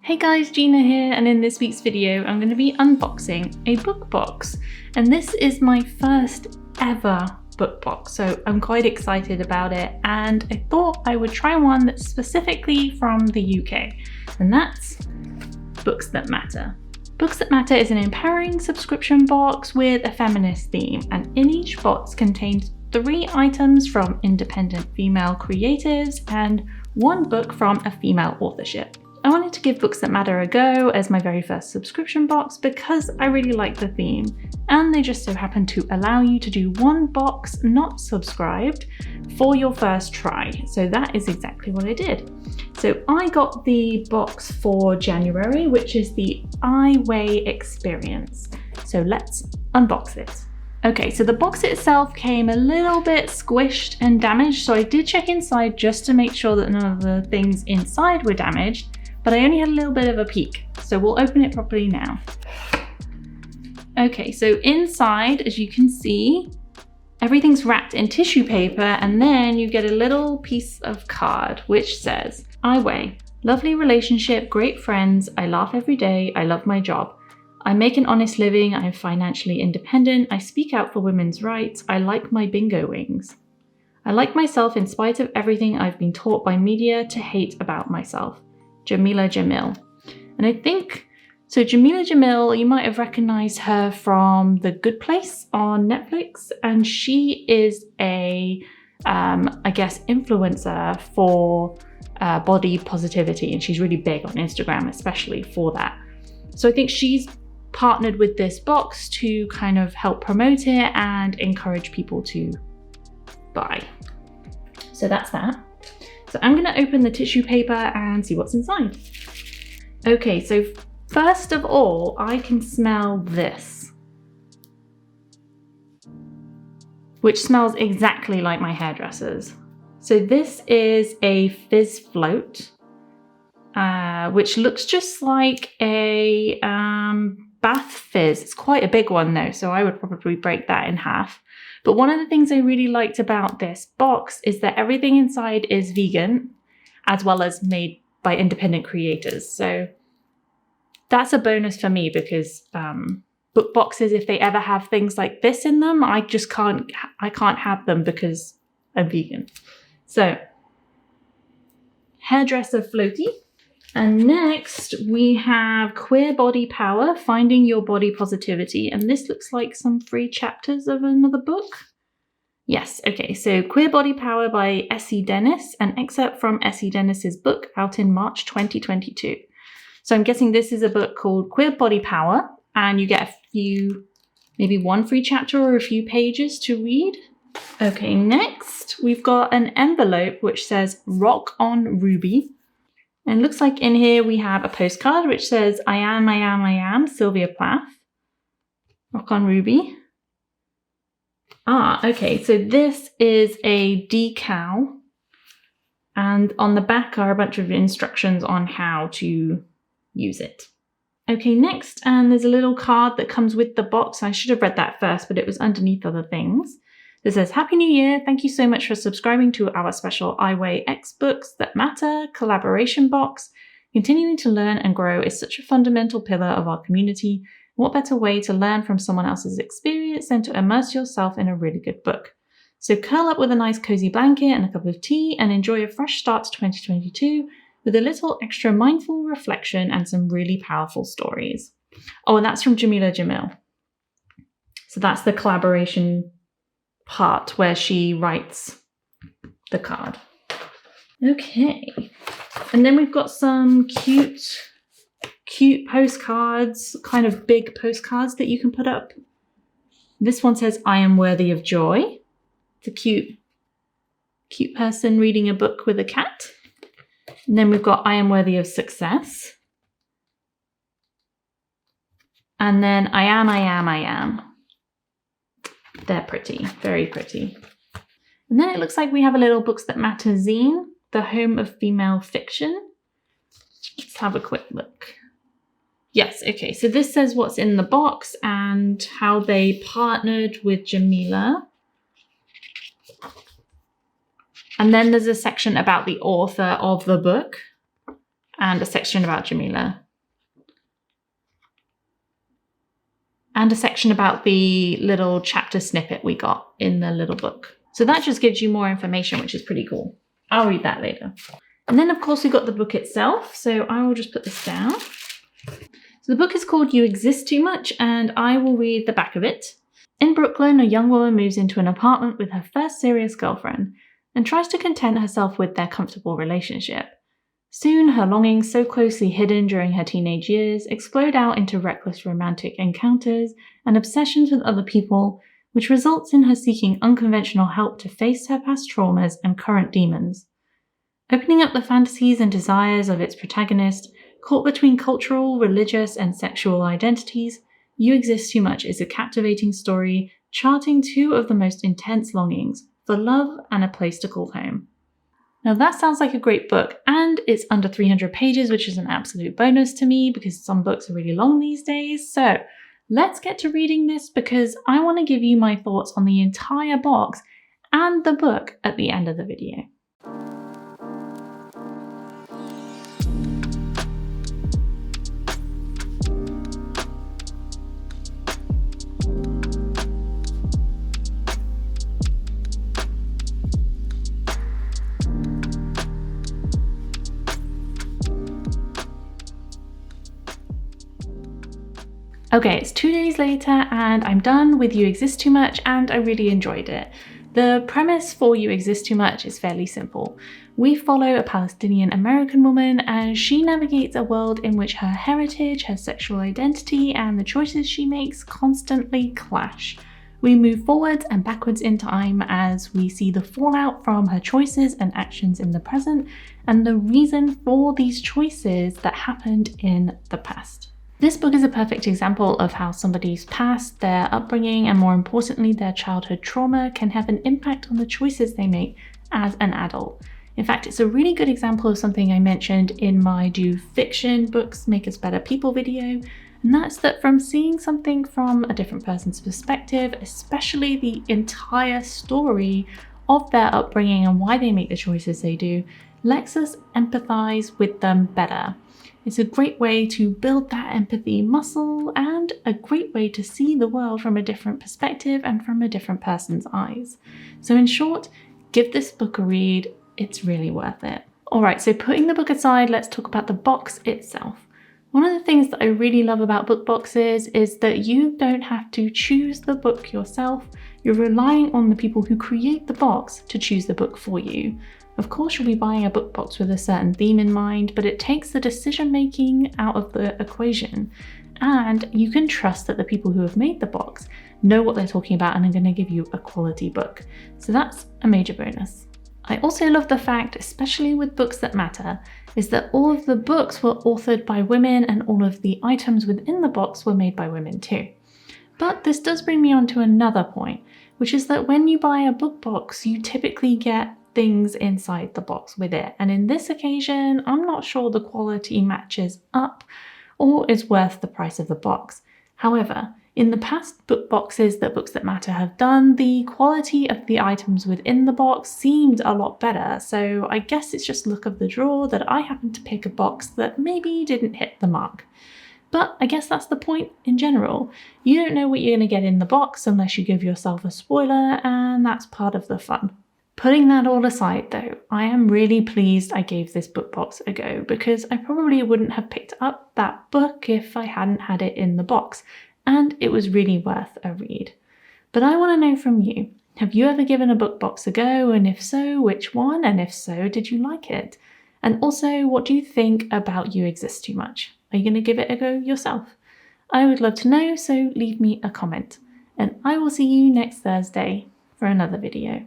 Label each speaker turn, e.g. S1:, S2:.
S1: Hey guys, Gina here, and in this week's video I'm going to be unboxing a book box, and this is my first ever book box, so I'm quite excited about it, and I thought I would try one that's specifically from the UK, and that's Books That Matter. Books That Matter is an empowering subscription box with a feminist theme, and in each box contains 3 items from independent female creators and 1 book from a female authorship. I wanted to give Books That Matter a go as my very first subscription box because I really like the theme, and they just so happen to allow you to do 1 box not subscribed for your first try. So that is exactly what I did. So I got the box for January, which is the I Weigh experience. So let's unbox it. Okay, so the box itself came a little bit squished and damaged, so I did check inside just to make sure that none of the things inside were damaged, but I only had a little bit of a peek, so we'll open it properly now. Okay, so inside, as you can see, everything's wrapped in tissue paper, and then you get a little piece of card which says, I weigh. Lovely relationship, great friends, I laugh every day, I love my job. I make an honest living, I am financially independent, I speak out for women's rights, I like my bingo wings. I like myself in spite of everything I've been taught by media to hate about myself. Jamila Jamil. And I think, so Jamila Jamil, you might have recognized her from The Good Place on Netflix, and she is a, I guess, influencer for body positivity, and she's really big on Instagram, especially for that. So I think she's partnered with this box to kind of help promote it and encourage people to buy. So that's that. So I'm going to open the tissue paper and see what's inside. Okay, so first of all, I can smell this, which smells exactly like my hairdresser's. So this is a fizz float, which looks just like a bath fizz. It's quite a big one though, so I would probably break that in half. But one of the things I really liked about this box is that everything inside is vegan, as well as made by independent creators. So that's a bonus for me because book boxes, if they ever have things like this in them, I can't have them because I'm vegan. So, hairdresser floaty. And next we have Queer Body Power, Finding Your Body Positivity. And this looks like some free chapters of another book. Yes, okay, so Queer Body Power by Essie Dennis, an excerpt from Essie Dennis's book out in March 2022. So I'm guessing this is a book called Queer Body Power, and you get a few, maybe 1 free chapter or a few pages to read. Okay, next we've got an envelope which says Rock on Ruby. And it looks like in here we have a postcard which says, I am, Sylvia Plath. Rock on Ruby. Ah, okay, so this is a decal. And on the back are a bunch of instructions on how to use it. Okay, next, and there's a little card that comes with the box. I should have read that first, but it was underneath other things. It says, Happy New Year. Thank you so much for subscribing to our special I Weigh X Books That Matter collaboration box. Continuing to learn and grow is such a fundamental pillar of our community. What better way to learn from someone else's experience than to immerse yourself in a really good book? So curl up with a nice cozy blanket and a cup of tea and enjoy a fresh start to 2022 with a little extra mindful reflection and some really powerful stories. Oh, and that's from Jamila Jamil. So that's the collaboration part where she writes the card. Okay, and then we've got some cute postcards, kind of big postcards that you can put up. This one says I am worthy of joy. It's a cute person reading a book with a cat. And then we've got I am worthy of success. And then I am. They're pretty, very pretty. And then it looks like we have a little Books That Matter zine, the home of female fiction. Let's have a quick look. Yes, okay, so this says what's in the box and how they partnered with Jamila. And then there's a section about the author of the book. and a section about Jamila. And a section about the little chapter snippet we got in the little book. So that just gives you more information, which is pretty cool. I'll read that later. And then of course we got the book itself. So I will just put this down. So the book is called You Exist Too Much, and I will read the back of it. In Brooklyn, a young woman moves into an apartment with her first serious girlfriend and tries to content herself with their comfortable relationship. Soon, her longings, so closely hidden during her teenage years, explode out into reckless romantic encounters and obsessions with other people, which results in her seeking unconventional help to face her past traumas and current demons. Opening up the fantasies and desires of its protagonist, caught between cultural, religious, and sexual identities, You Exist Too Much is a captivating story charting two of the most intense longings, for love and a place to call home. Now that sounds like a great book, and it's under 300 pages, which is an absolute bonus to me because some books are really long these days. So let's get to reading this because I want to give you my thoughts on the entire box and the book at the end of the video. Okay, it's 2 days later and I'm done with You Exist Too Much and I really enjoyed it. The premise for You Exist Too Much is fairly simple. We follow a Palestinian American woman as she navigates a world in which her heritage, her sexual identity, and the choices she makes constantly clash. We move forwards and backwards in time as we see the fallout from her choices and actions in the present and the reason for these choices that happened in the past. This book is a perfect example of how somebody's past, their upbringing, and more importantly, their childhood trauma can have an impact on the choices they make as an adult. In fact, it's a really good example of something I mentioned in my Do Fiction Books Make Us Better People video, and that's that from seeing something from a different person's perspective, especially the entire story of their upbringing and why they make the choices they do, lets us empathize with them better. It's a great way to build that empathy muscle and a great way to see the world from a different perspective and from a different person's eyes. So in short, give this book a read. It's really worth it. All right, so putting the book aside, let's talk about the box itself. One of the things that I really love about book boxes is that you don't have to choose the book yourself. You're relying on the people who create the box to choose the book for you. Of course, you'll be buying a book box with a certain theme in mind, but it takes the decision making out of the equation. And you can trust that the people who have made the box know what they're talking about and are going to give you a quality book. So that's a major bonus. I also love the fact, especially with books that matter, is that all of the books were authored by women and all of the items within the box were made by women too. But this does bring me on to another point, which is that when you buy a book box, you typically get things inside the box with it. And in this occasion, I'm not sure the quality matches up or is worth the price of the box. However, in the past book boxes that Books That Matter have done, the quality of the items within the box seemed a lot better. So I guess it's just luck of the draw that I happened to pick a box that maybe didn't hit the mark. But I guess that's the point in general. You don't know what you're going to get in the box unless you give yourself a spoiler, and that's part of the fun. Putting that all aside though, I am really pleased I gave this book box a go because I probably wouldn't have picked up that book if I hadn't had it in the box, and it was really worth a read. But I want to know from you, have you ever given a book box a go, and if so, which one, and if so, did you like it? And also, what do you think about You Exist Too Much? Are you going to give it a go yourself? I would love to know, so leave me a comment. And I will see you next Thursday for another video.